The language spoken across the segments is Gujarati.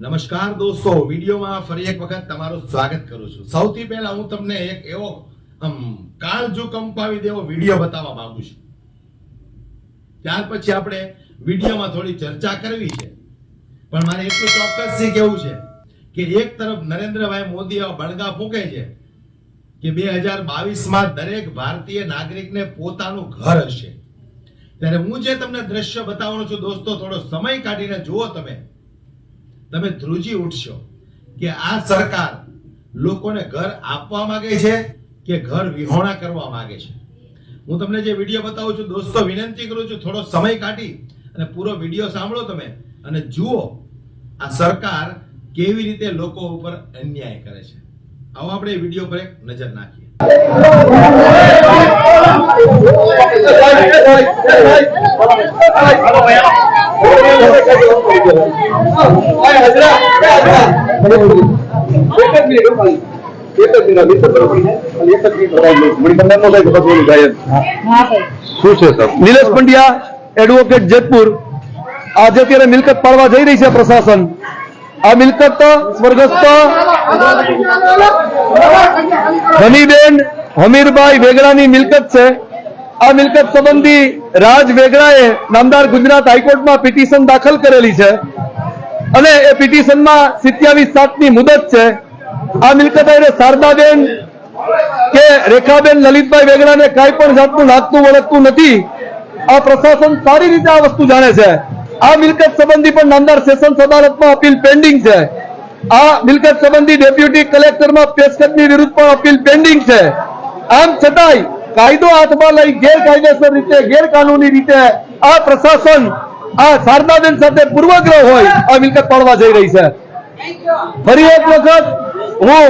નમસ્કાર દોસ્તો, વિડીયોમાં ફરી એક વખત તમારું સ્વાગત કરું છું। સૌથી પહેલા હું તમને એક એવો કાળજુ કંપાવી દેવો વિડીયો બતાવવા માંગુ છું। ત્યાર પછી આપણે વિડીયોમાં થોડી ચર્ચા કરવી છે, પણ મારે એટલું ચોક્કસથી કહેવું છે કે એક તરફ નરેન્દ્રભાઈ મોદી એવા બળગા ફૂંકે છે કે 2022માં દરેક ભારતીય નાગરિકને પોતાનું ઘર હશે, ત્યારે હું જે તમને દ્રશ્ય બતાવવાનો છું દોસ્તો, થોડો સમય કાઢીને જુઓ। તમે ધ્રુજી ઉઠશો કે આ સરકાર લોકોને ઘર આપવા માંગે છે કે ઘર વિહોણા કરવા માંગે છે। હું તમને જે વિડીયો બતાવું છું દોસ્તો, વિનંતી કરું છું થોડો સમય કાઢી અને પૂરો વિડીયો સાંભળો તમે અને જુઓ આ સરકાર કેવી રીતે લોકો ઉપર અન્યાય કરે છે। આવો આપણે વિડીયો પર એક નજર નાખીએ। નિલેશ પંડ્યા, એડવોકેટ, જેતપુર। આજે અત્યારે મિલકત પાડવા જઈ રહી છે પ્રશાસન। આ મિલકત સ્વર્ગસ્થ ધનીબેન હમીરભાઈ વેગડાની મિલકત છે। આ મિલકત સંબંધી રાજ વેગડાએ નામદાર ગુજરાત હાઈકોર્ટમાં પિટિશન દાખલ કરેલી છે અને એ પિટિશનમાં 27/7ની મુદત છે। આ મિલકત એને શારદાબેન કે રેખાબેન લલિતભાઈ વેગડાને કાંઈ પણ જાતનું લાગતું વળગતું નથી। આ પ્રશાસન સારી રીતે આ વસ્તુ જાણે છે। આ મિલકત સંબંધી પણ નામદાર સેશન્સ અદાલતમાં અપીલ પેન્ડિંગ છે। આ મિલકત સંબંધી ડેપ્યુટી કલેક્ટરમાં પેશકદની વિરુદ્ધ પણ અપીલ પેન્ડિંગ છે। આમ છતાંય કાયદો હાથમાં લઈ ગેરકાયદેસર રીતે, ગેરકાનૂની રીતે આ પ્રશાસન આ શારદાબેન સાથે પૂર્વગ્રહ હોય આ મિલકત પાડવા જઈ રહી છે। ફરી એક વખત હું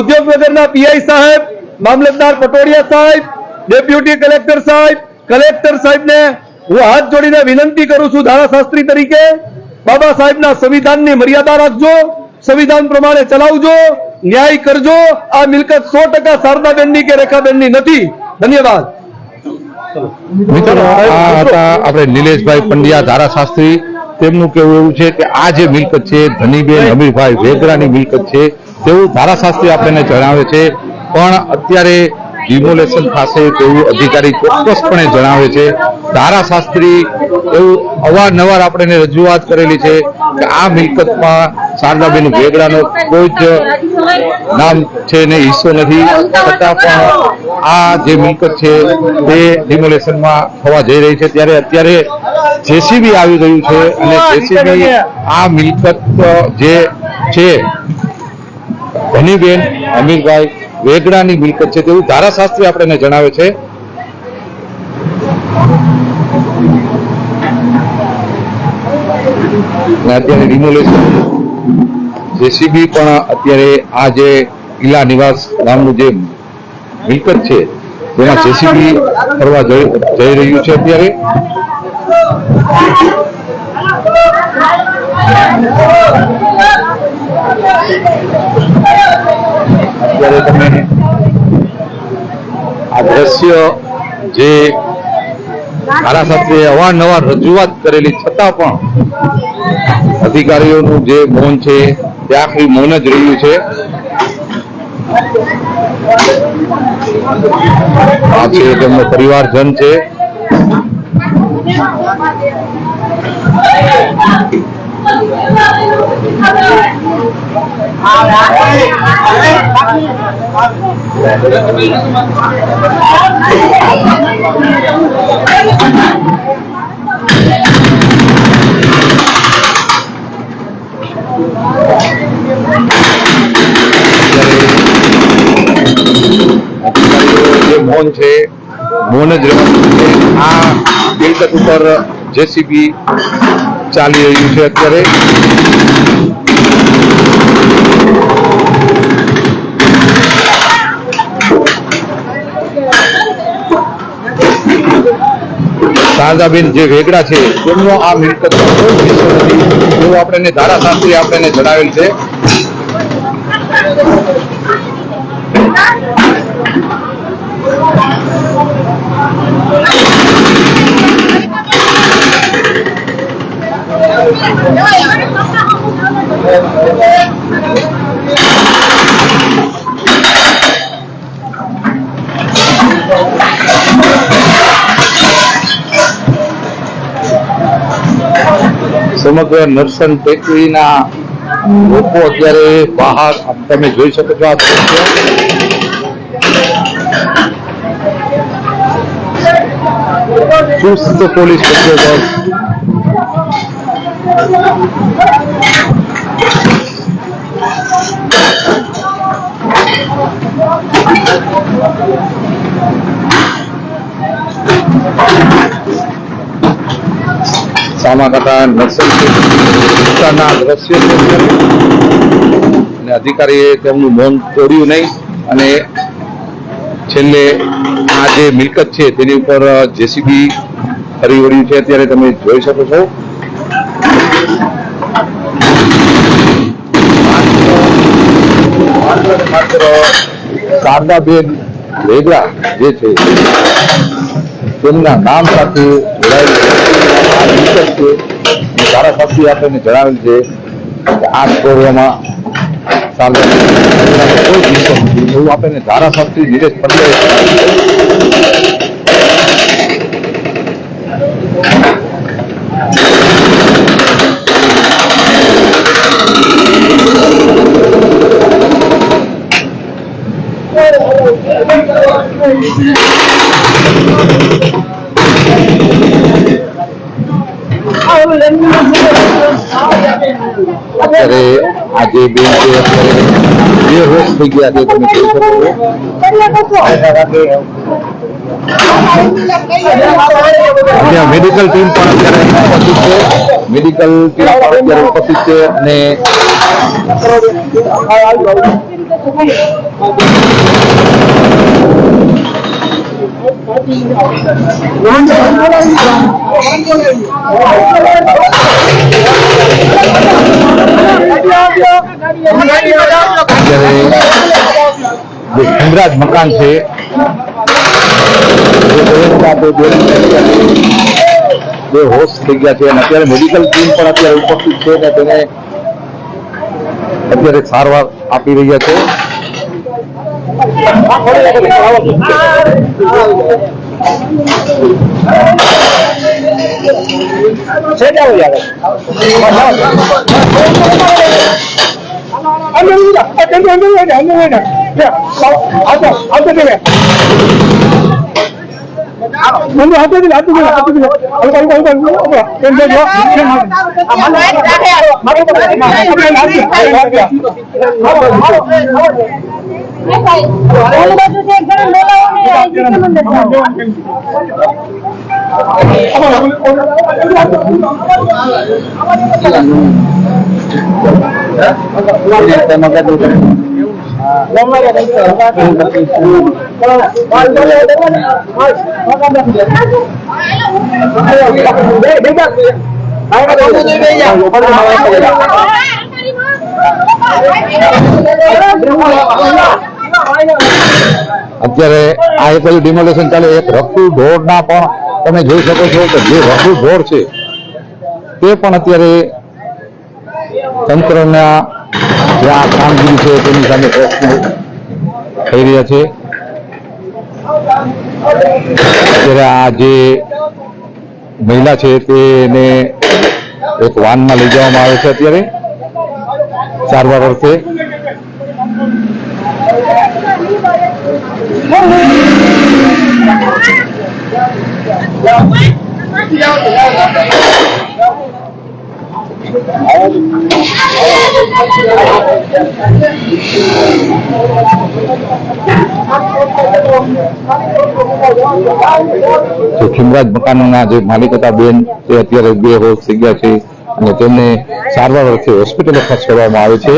ઉદ્યોગનગરના પીઆઈ સાહેબ, મામલતદાર પટોડિયા સાહેબ, ડેપ્યુટી કલેક્ટર સાહેબ, કલેક્ટર સાહેબને હું હાથ જોડીને વિનંતી કરું છું, ધારાશાસ્ત્રી તરીકે બાબા સાહેબના સંવિધાનની મર્યાદા રાખજો, સંવિધાન પ્રમાણે ચલાવજો, ન્યાય કરજો। આ મિલકત 100% શારદાબેનની કે રેખાબેનની નથી। ધન્યવાદ। મિત્રો, આ હતા આપણે નિલેશભાઈ પંડ્યા, ધારાશાસ્ત્રી। તેમનું કહેવું એવું છે કે આ જે મિલકત છે ધનીબેન હમીરભાઈ વેગડાની મિલકત છે તેવું ધારાશાસ્ત્રી આપણને જણાવે છે, પણ અત્યારે ડિમોલેશન થશે તેવું અધિકારી ચોક્કસપણે જણાવે છે। ધારાશાસ્ત્રી એવું અવારનવાર આપણે રજૂઆત કરેલી છે કે આ મિલકતમાં શારદાબેન વેગડાનો કોઈ જ નામ છે ને હિસ્સો નથી, છતાં પણ આ જે મિલકત છે તે ડિમોલેશનમાં થવા જઈ રહી છે। ત્યારે અત્યારે જેસીબી આવી ગયું છે અને જેસીબી આ મિલકત જે છે ધનીબેન હમીરભાઈ વેગડાની મિલકત છે તેવું ધારાશાસ્ત્રી આપણને જણાવે છે। અત્યારે ડિમોલેશન જેસીબી પણ અત્યારે આ જે કિલ્લા નિવાસ નામનું જે મિલકત છે તેમાં જેસીબી કરવા જઈ રહ્યું છે। અત્યારે તમે આ દ્રશ્ય જે ધારાશાસ્ત્રીએ અવારનવાર રજૂઆત કરેલી છતાં પણ અધિકારીઓનું જે મૌન છે તે આખરી મૌન જ રહ્યું છે। આ છે તેમનો પરિવારજન છે। જે મૌન છે મૌન જ રહેવાનું છે। આ મિલકત ઉપર જેસીબી ચાલી રહ્યું છે અત્યારે। શારદાબેન જે વેગડા છે તેમનો આ મિલકતમાં કોઈ હિસ્સો નથી એવું આપણને ધારાશાસ્ત્રી આપણને જણાવેલ છે। સમગ્ર નરસન ટેકરીના લોકો અત્યારે બહાર તમે જોઈ શકો છો આ દ્રશ્ય. ચુસ્ત પોલીસ બંદોબસ્ત. સામાકાંઠા નરસન વિસ્તારના દ્રશ્ય છે અને અધિકારીએ તેમનું મૌન તોડ્યું નહીં અને છેલ્લે આ જે મિલકત છે તેની ઉપર જેસીબી ફરી વળ્યું છે. અત્યારે તમે જોઈ શકો છો. માત્ર શારદાબેન વેગડા જે છે તેમના નામ સાથે જોડાયેલી છે. ધારાશાસ્ત્રી આપણને જણાવેલ છે કે આ સ્ટોરમાં કોઈ હિસ્સો નથી એવું આપણને ધારાશાસ્ત્રી નિલેશ પંડ્યાએ અત્યારે આજે બેન છે અત્યારે બેહોશ થઈ ગયા છે. તમે જોઈ શકો છો. ત્યાં મેડિકલ ટીમ પણ અત્યારે ઉપસ્થિત છે. મેડિકલ ટીમ પણ અત્યારે ઉપસ્થિત છે અને જે હિંગરાજ મકાન છે બે હોશ થઈ ગયા છે અને અત્યારે મેડિકલ ટીમ પણ અત્યારે ઉપસ્થિત છે અને તેને અત્યારે સારવાર આપી રહ્યા છે. અત્યારે આ એક બધું ડિમોલેશન ચાલે. એક રખડું ઢોરના પણ તમે જોઈ શકો છો કે જે રખડું ઢોર છે તે પણ અત્યારે તંત્રના જે આ કામગીરી છે તેની સામે પ્રશ્નો થઈ રહ્યા છે. અત્યારે આ જે મહિલા છે તેને એક વાનમાં લઈ જવામાં આવે છે અત્યારે સારવાર અર્થે. ખીમરાજ મકાનોના જે માલિક હતા બેન તે અત્યારે બેહોશ થઈ ગયા છે અને તેમને સારવાર અર્થે હોસ્પિટલે ખસેડવામાં આવે છે.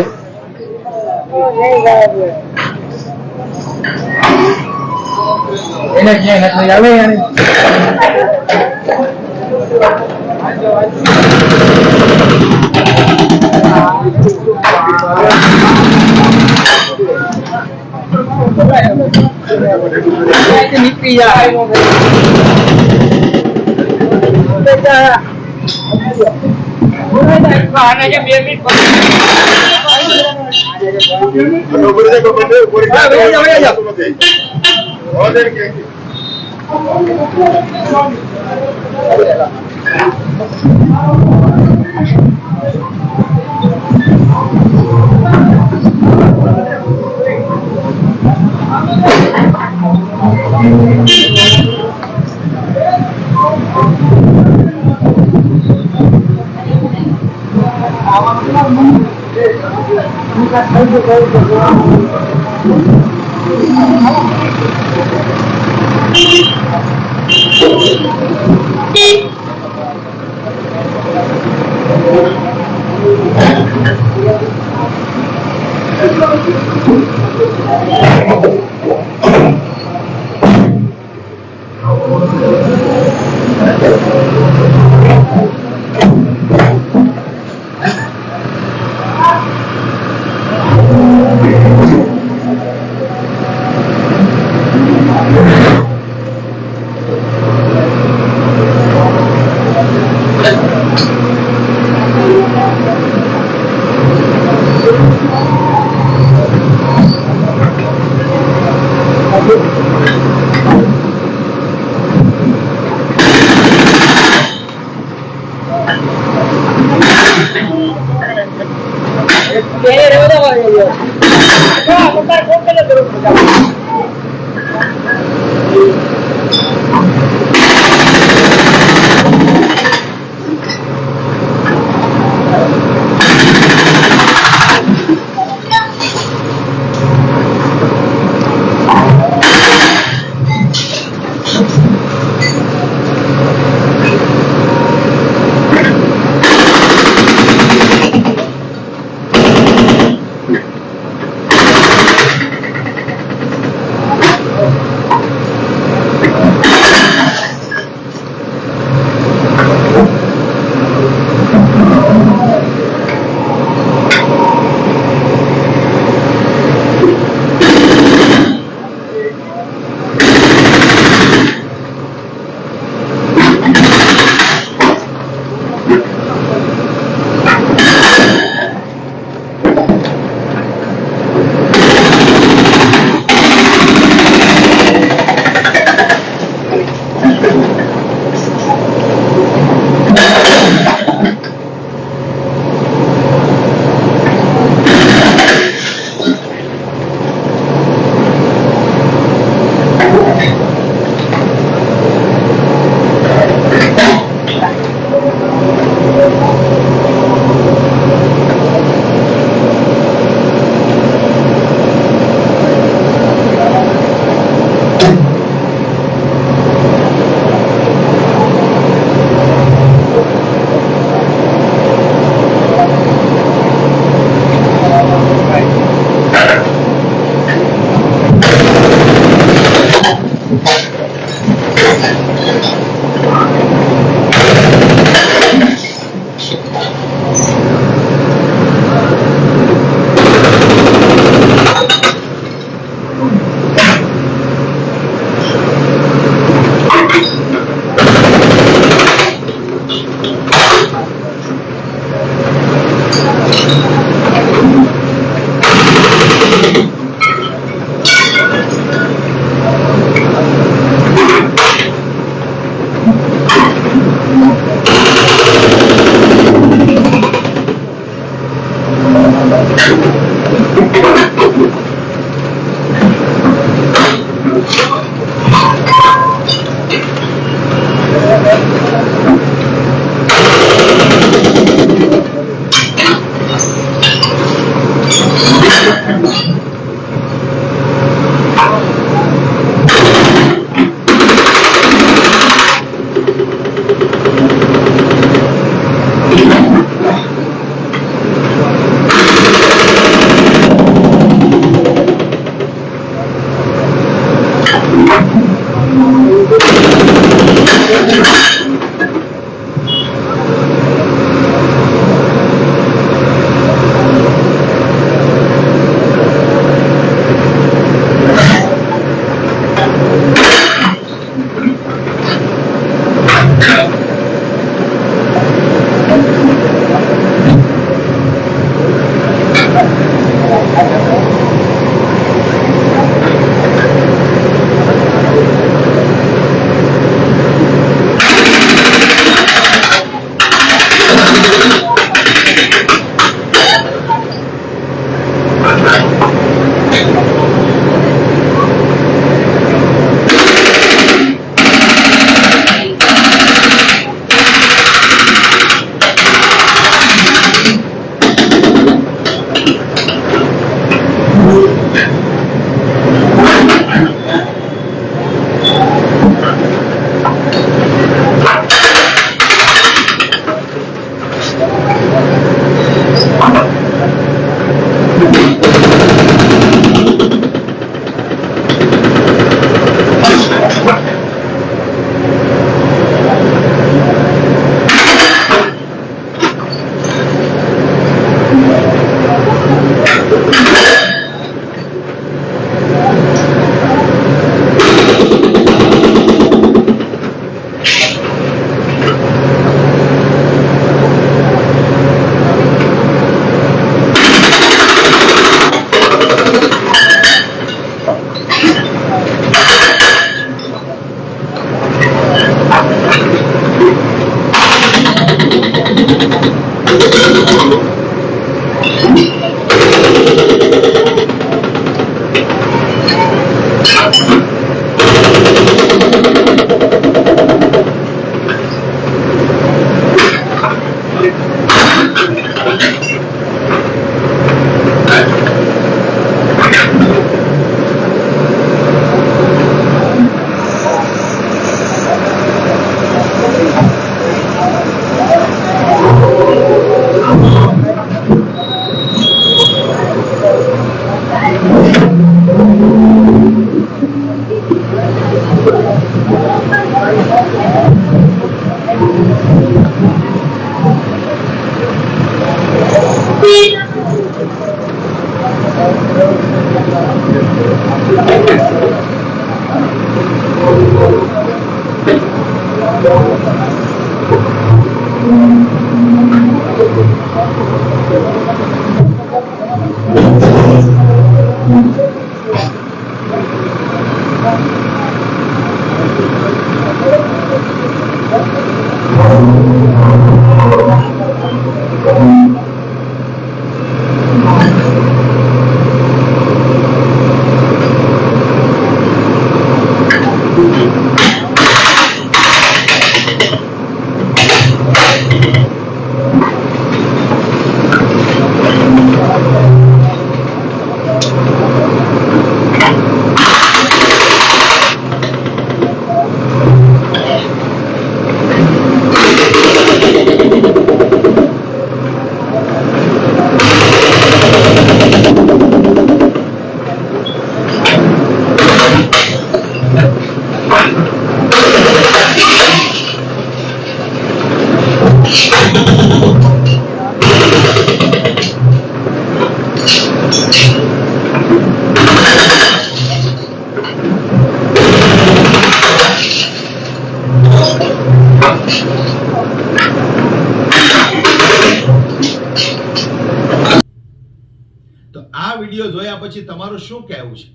તો આ વિડીયો જોયા પછી તમારું શું કહેવું છે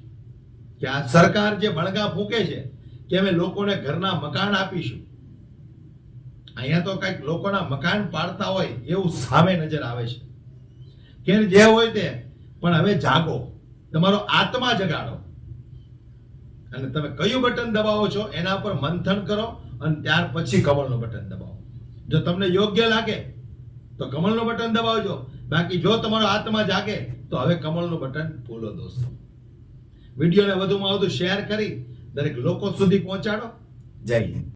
કે આ સરકાર જે બણગા ફૂંકે છે કે અમે લોકોને ઘરના મકાન આપીશું, અહીંયા તો કઈક લોકોના મકાન પાડતા હોય એવું સામે નજર આવે છે. કે જે હોય તે, પણ હવે જાગો, તમારો આત્મા જગાડો અને તમે કયું બટન દબાવો છો એના પર મંથન કરો અને ત્યાર પછી કમળનું બટન દબાવો. જો તમને યોગ્ય લાગે તો કમળનું બટન દબાવજો, બાકી જો તમારો આત્મા જાગે તો હવે કમળનું બટન ભૂલો દોસ્તો. વિડીયોને વધુમાં વધુ શેર કરી દરેક લોકો સુધી પહોંચાડો. જય હિન્દ.